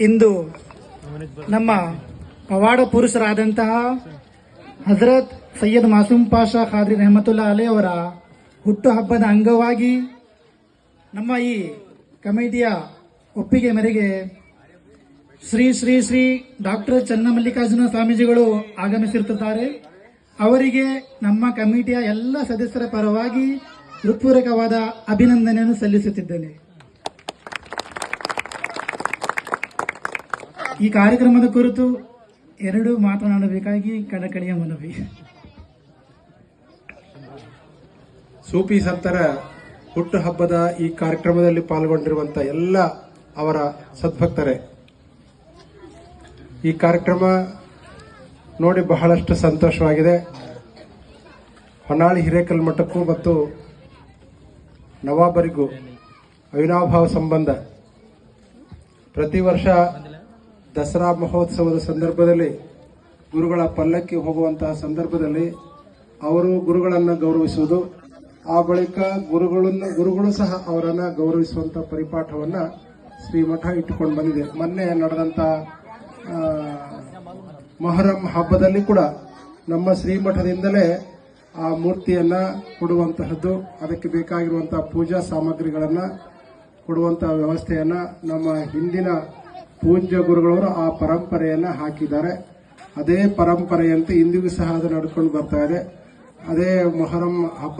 ಇಂದು ನಮ್ಮ ಪವಾಡ ಪುರುಷರಾದಂತಹ ಹಜರತ್ ಸೈಯದ್ ಮಾಸೂಮ್ ಪಾಷಾ ಖಾದ್ರಿ ರೆಹಮತುಲ್ಲಾ ಅಲಿ ಅವರ ಹುಟ್ಟುಹಬ್ಬದ ಅಂಗವಾಗಿ ನಮ್ಮ ಈ ಕಮಿಟಿಯ ಒಪ್ಪಿಗೆ ಮೇರೆಗೆ ಶ್ರೀ ಶ್ರೀ ಶ್ರೀ ಡಾಕ್ಟರ್ ಚನ್ನಮಲ್ಲಿಕಾರ್ಜುನ ಸ್ವಾಮೀಜಿಗಳು ಆಗಮಿಸಿರುತ್ತಾರೆ. ಅವರಿಗೆ ನಮ್ಮ ಕಮಿಟಿಯ ಎಲ್ಲ ಸದಸ್ಯರ ಪರವಾಗಿ ಹೃತ್ಪೂರ್ವಕವಾದ ಅಭಿನಂದನೆಯನ್ನು ಸಲ್ಲಿಸುತ್ತಿದ್ದೇನೆ. ಈ ಕಾರ್ಯಕ್ರಮದ ಕುರಿತು ಎರಡು ಮಾತನಾಡಬೇಕಾಗಿ ಕಳಕಳಿಯ ಮನವಿ. ಸೂಫಿ ಸಂತರ ಹುಟ್ಟುಹಬ್ಬದ ಈ ಕಾರ್ಯಕ್ರಮದಲ್ಲಿ ಪಾಲ್ಗೊಂಡಿರುವಂತಹ ಎಲ್ಲ ಅವರ ಸದ್ಭಕ್ತರೇ, ಈ ಕಾರ್ಯಕ್ರಮ ನೋಡಿ ಬಹಳಷ್ಟು ಸಂತೋಷವಾಗಿದೆ. ಹೊನ್ನಾಳಿ ಹಿರೇಕಲ್ಮಠಕ್ಕೂ ಮತ್ತು ನವಾಬರಿಗೂ ಅವಿನಾಭಾವ ಸಂಬಂಧ. ಪ್ರತಿ ವರ್ಷ ದಸರಾ ಮಹೋತ್ಸವದ ಸಂದರ್ಭದಲ್ಲಿ ಗುರುಗಳ ಪಲ್ಲಕ್ಕಿ ಹೋಗುವಂತಹ ಸಂದರ್ಭದಲ್ಲಿ ಅವರು ಗುರುಗಳನ್ನು ಗೌರವಿಸುವುದು, ಆ ಬಳಿಕ ಗುರುಗಳು ಸಹ ಅವರನ್ನು ಗೌರವಿಸುವಂತಹ ಪರಿಪಾಠವನ್ನ ಶ್ರೀಮಠ ಇಟ್ಟುಕೊಂಡು ಬಂದಿದೆ. ಮೊನ್ನೆ ನಡೆದಂತ ಮೊಹರಂ ಹಬ್ಬದಲ್ಲಿ ಕೂಡ ನಮ್ಮ ಶ್ರೀಮಠದಿಂದಲೇ ಆ ಮೂರ್ತಿಯನ್ನ ಕೊಡುವಂತಹದ್ದು, ಅದಕ್ಕೆ ಬೇಕಾಗಿರುವಂತಹ ಪೂಜಾ ಸಾಮಗ್ರಿಗಳನ್ನ ಕೊಡುವಂತಹ ವ್ಯವಸ್ಥೆಯನ್ನ ನಮ್ಮ ಹಿಂದಿನ ಪೂಜ್ಯ ಗುರುಗಳವರು ಆ ಪರಂಪರೆಯನ್ನ ಹಾಕಿದ್ದಾರೆ. ಅದೇ ಪರಂಪರೆಯಂತೆ ಇಂದಿಗೂ ಸಹ ಅದು ನಡ್ಕೊಂಡು ಬರ್ತಾ ಇದೆ. ಅದೇ ಮೊಹರಂ ಹಬ್ಬದಲ್ಲಿ